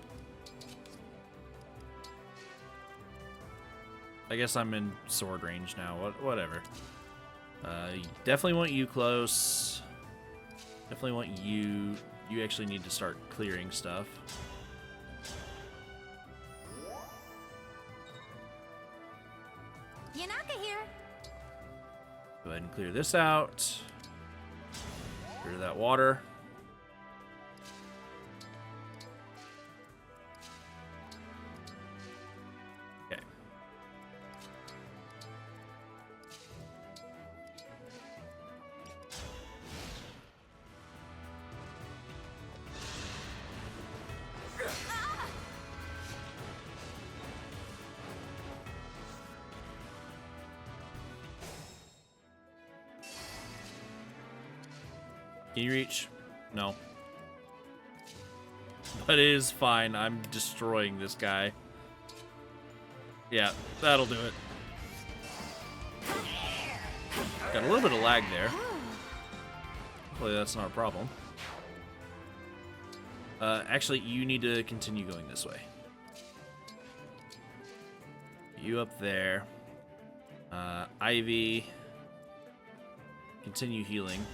I guess I'm in sword range now. Whatever. Definitely want you close. Definitely want you. You actually need to start clearing stuff. Yanaka here. Go ahead and clear this out. Clear that water. Okay. Can you reach? No. But it is fine. I'm destroying this guy. Yeah, that'll do it. Got a little bit of lag there. Hopefully that's not a problem. Actually, you need to continue going this way. You up there. Ivy. Continue healing.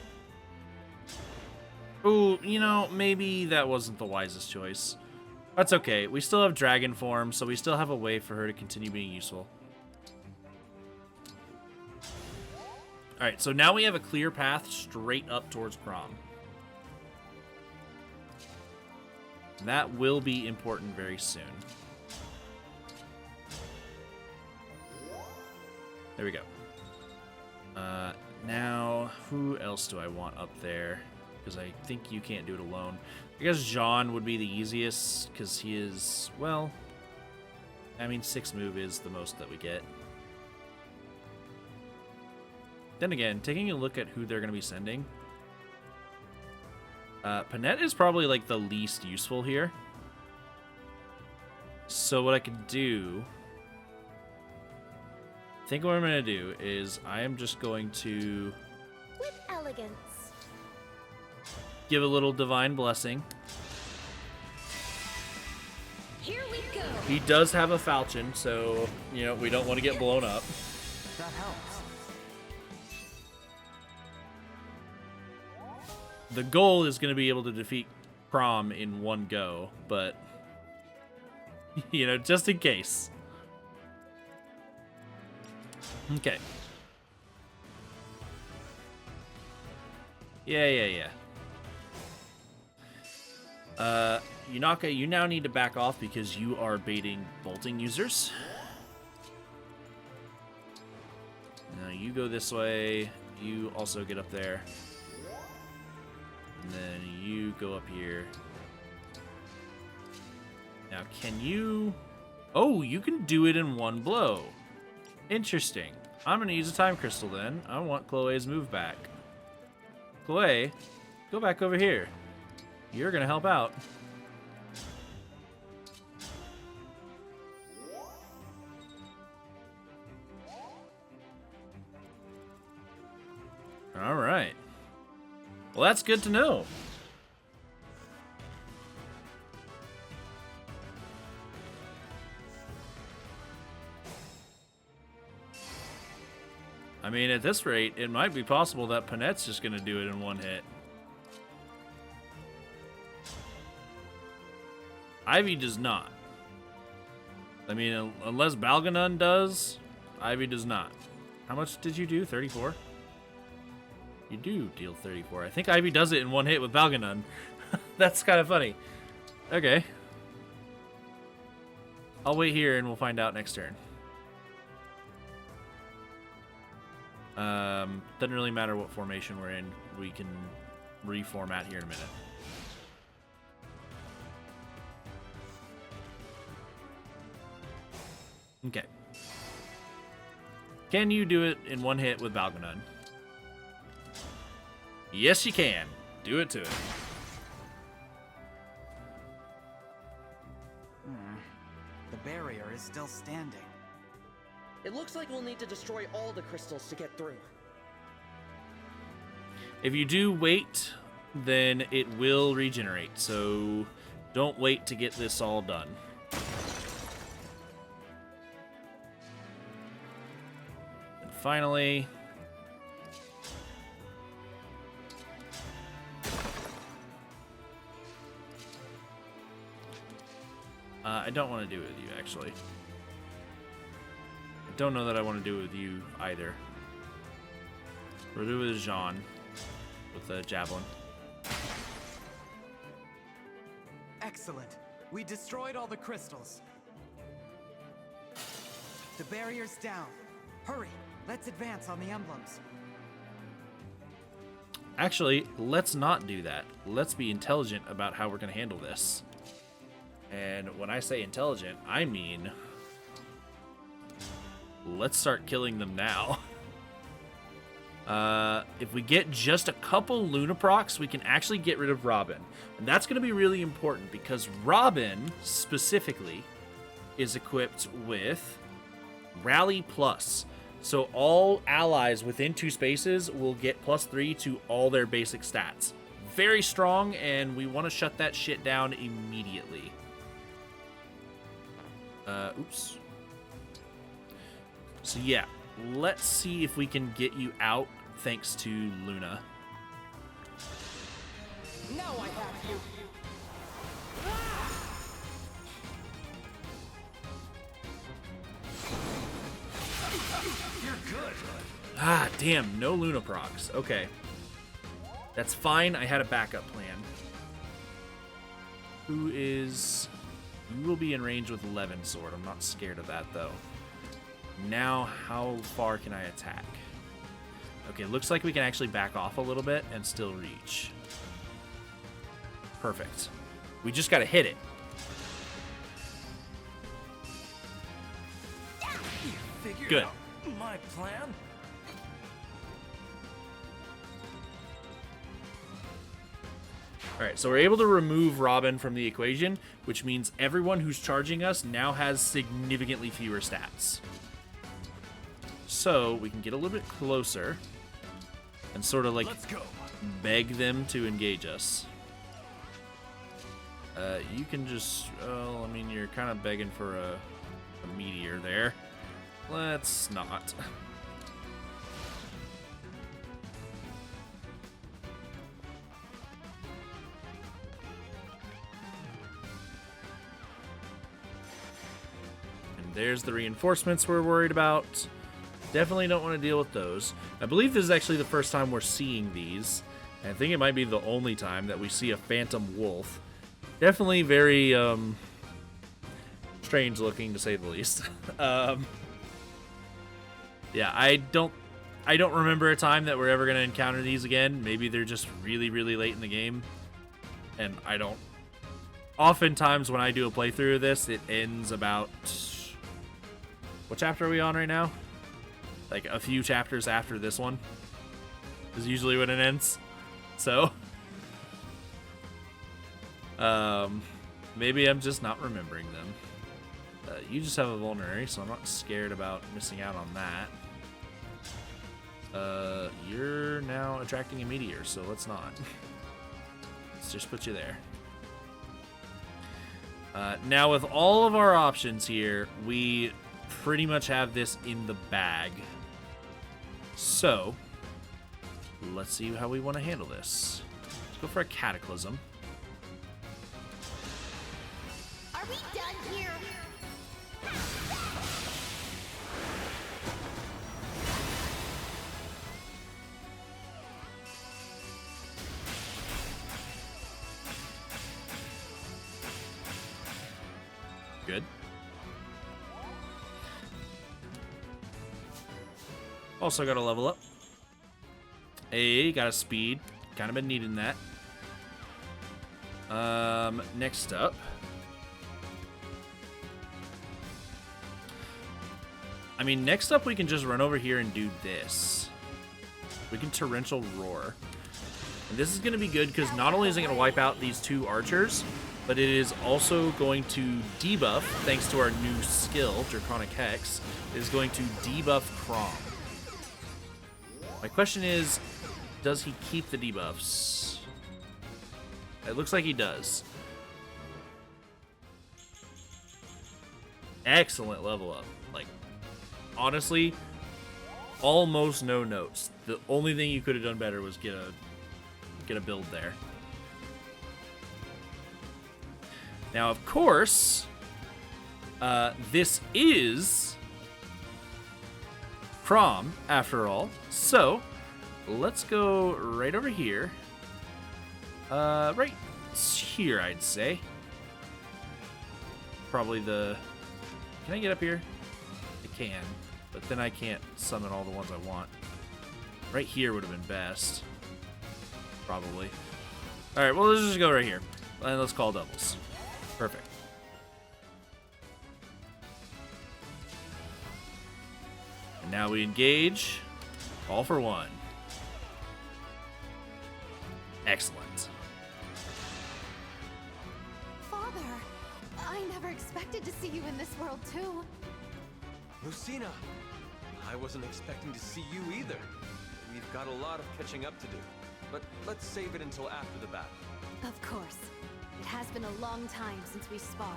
Ooh, you know, maybe that wasn't the wisest choice. That's okay. We still have dragon form, so we still have a way for her to continue being useful. Alright, so now we have a clear path straight up towards Crom. That will be important very soon. There we go. Now, who else do I want up there? Because I think you can't do it alone. I guess Jean would be the easiest, because he is, well, I mean, 6 move is the most that we get. Then again, taking a look at who they're going to be sending, Panette is probably like the least useful here. So what I could do, I think what I'm going to do is I am just going to With elegance. give a little divine blessing. Here we go. He does have a falchion, so, you know, we don't want to get blown up. That helps. The goal is going to be able to defeat Crom in one go, but, you know, just in case. Okay. Yeah. Yunaka, you now need to back off because you are baiting bolting users. Now you go this way. You also get up there. And then you go up here. Now, can you... Oh, you can do it in one blow. Interesting. I'm going to use a time crystal then. I want Chloe's move back. Chloe, go back over here. You're going to help out. All right. Well, that's good to know. I mean, at this rate, it might be possible that Panette's just going to do it in one hit. Ivy does not. I mean, unless Balganon does, Ivy does not. How much did you do? 34? You do deal 34. I think Ivy does it in one hit with Balganon. That's kind of funny. Okay. I'll wait here and we'll find out next turn. Doesn't really matter what formation we're in. We can reformat here in a minute. Okay. Can you do it in one hit with Balganon? Yes, you can. Do it to it. The barrier is still standing. It looks like we'll need to destroy all the crystals to get through. If you do wait, then it will regenerate, so don't wait to get this all done. And finally... I don't want to do it with you, actually. I don't know that I want to do it with you either. We'll do it with Jean, with the javelin. Excellent. We destroyed all the crystals. The barrier's down. Hurry, let's advance on the emblems. Actually, let's not do that. Let's be intelligent about how we're going to handle this. And when I say intelligent, I mean... let's start killing them now. If we get just a couple Lunaprocs, we can actually get rid of Robin. And that's going to be really important because Robin, specifically, is equipped with Rally Plus. So all allies within 2 spaces will get +3 to all their basic stats. Very strong, and we want to shut that shit down immediately. Oops. So yeah, let's see if we can get you out thanks to Luna. Now I have you! You're good. Ah, damn, no Luna procs. Okay. That's fine, I had a backup plan. Who is... you will be in range with 11 sword. I'm not scared of that, though. Now, how far can I attack? Okay, looks like we can actually back off a little bit and still reach. Perfect. We just gotta hit it. You figured Good. out my plan? Alright, so we're able to remove Robin from the equation, which means everyone who's charging us now has significantly fewer stats. So, we can get a little bit closer and sort of like Let's go. beg them to engage us. You can just, well, I mean, you're kind of begging for a meteor there. Let's not. And there's the reinforcements we're worried about. Definitely don't want to deal with those. I believe this is actually the first time we're seeing these. And I think it might be the only time that we see a phantom wolf. Definitely very strange looking, to say the least. Yeah, I don't remember a time that we're ever going to encounter these again. Maybe they're just really, really late in the game. And I don't... oftentimes when I do a playthrough of this, it ends about... what chapter are we on right now? Like a few chapters after this one is usually when it ends. So... maybe I'm just not remembering them. You just have a vulnerary, so I'm not scared about missing out on that. You're now attracting a meteor, so let's not. Let's just put you there. Now with all of our options here, we pretty much have this in the bag. So, let's see how we want to handle this. Let's go for a Cataclysm. Are we done here? Good. Also got to level up. Hey, got a speed. Kind of been needing that. Next up. I mean, next up we can just run over here and do this. We can Torrential Roar. And this is going to be good because not only is it going to wipe out these 2 archers, but it is also going to debuff, thanks to our new skill, Draconic Hex, it is going to debuff Chrom. My question is, does he keep the debuffs? It looks like he does. Excellent level up. Like, honestly, almost no notes. The only thing you could have done better was get a build there. Now, of course, this is Chrom, after all. So, let's go right over here. Right here, I'd say. Probably the... Can I get up here? I can, but then I can't summon all the ones I want. Right here would have been best. Probably. Alright, well, let's just go right here. And let's call doubles. Perfect. And now we engage. All for one. Excellent. Father, I never expected to see you in this world too. Lucina! I wasn't expecting to see you either. We've got a lot of catching up to do. But let's save it until after the battle. Of course. It has been a long time since we sparred.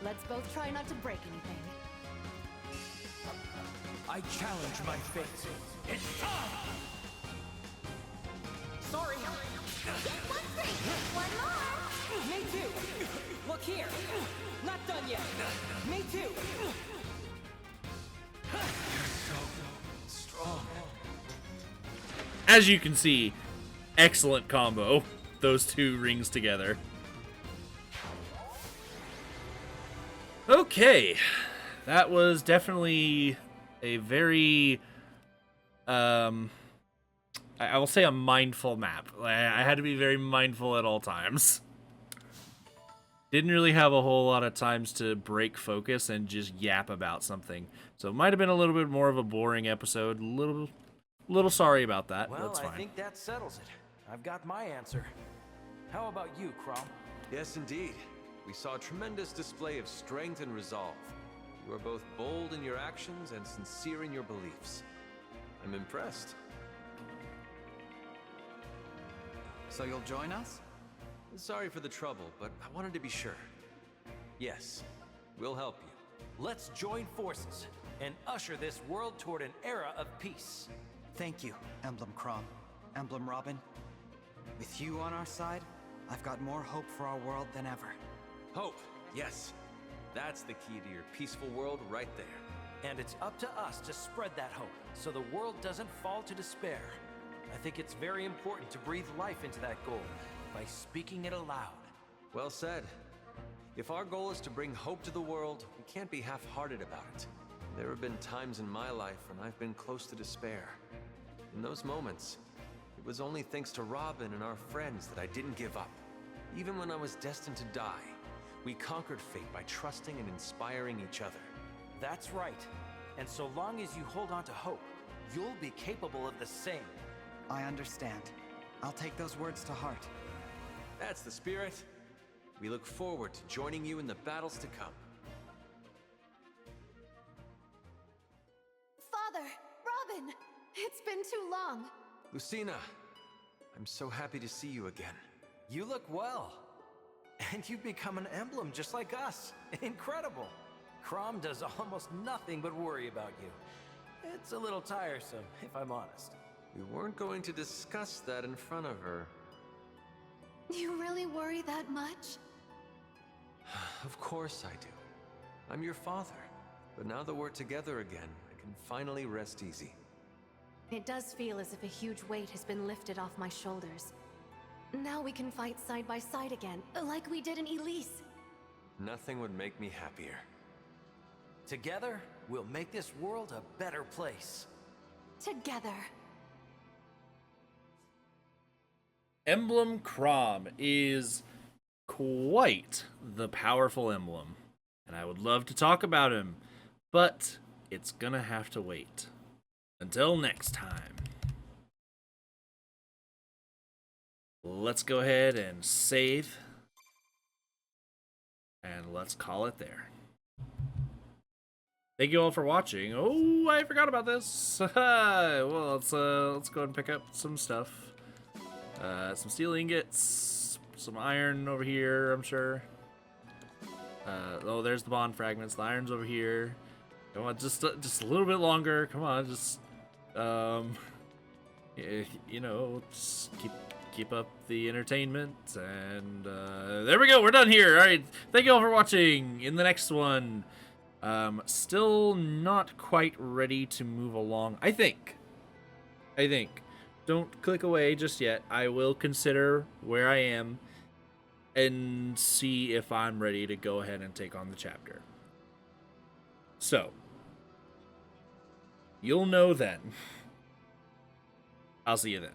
Let's both try not to break anything. I challenge my fate. It's time! Sorry. One more! Me too. Look here. Not done yet. Me too. Strong. As you can see, excellent combo. Those two rings together. Okay. That was definitely a very... I will say a mindful map. I had to be very mindful at all times. Didn't really have a whole lot of times to break focus and just yap about something. So it might have been a little bit more of a boring episode. Little sorry about that. Well, That's fine. I think that settles it. I've got my answer. How about you, Chrom? Yes, indeed. We saw a tremendous display of strength and resolve. You are both bold in your actions and sincere in your beliefs. I'm impressed. So you'll join us? Sorry for the trouble, but I wanted to be sure. Yes, we'll help you. Let's join forces and usher this world toward an era of peace. Thank you, Emblem Chrom. Emblem Robin. With you on our side, I've got more hope for our world than ever. Hope, yes. That's the key to your peaceful world right there. And it's up to us to spread that hope so the world doesn't fall to despair. I think it's very important to breathe life into that goal by speaking it aloud. Well said. If our goal is to bring hope to the world, we can't be half-hearted about it. There have been times in my life when I've been close to despair. In those moments, it was only thanks to Robin and our friends that I didn't give up. Even when I was destined to die, we conquered fate by trusting and inspiring each other. That's right. And so long as you hold on to hope, you'll be capable of the same. I understand. I'll take those words to heart. That's the spirit. We look forward to joining you in the battles to come. Father, Robin, it's been too long. Lucina, I'm so happy to see you again. You look well. And you've become an emblem just like us. Incredible. Chrom does almost nothing but worry about you. It's a little tiresome, if I'm honest. We weren't going to discuss that in front of her. You really worry that much? Of course I do. I'm your father. But now that we're together again, I can finally rest easy. It does feel as if a huge weight has been lifted off my shoulders. Now we can fight side by side again, like we did in Elise. Nothing would make me happier. Together, we'll make this world a better place. Together. Emblem Chrom is quite the powerful emblem, and I would love to talk about him, but it's gonna have to wait. Until next time. Let's go ahead and save And let's call it there. Thank you all for watching. Oh, I forgot about this. Well, let's go and pick up some stuff. Some steel ingots, some iron over here, I'm sure. Oh, there's the bond fragments. The iron's over here. Come on, just a little bit longer. Come on, just you know, just keep up the entertainment. And there we go. We're done here. All right. Thank you all for watching. In the next one, still not quite ready to move along. I think. Don't click away just yet. I will consider where I am and see if I'm ready to go ahead and take on the chapter. So, you'll know then. I'll see you then.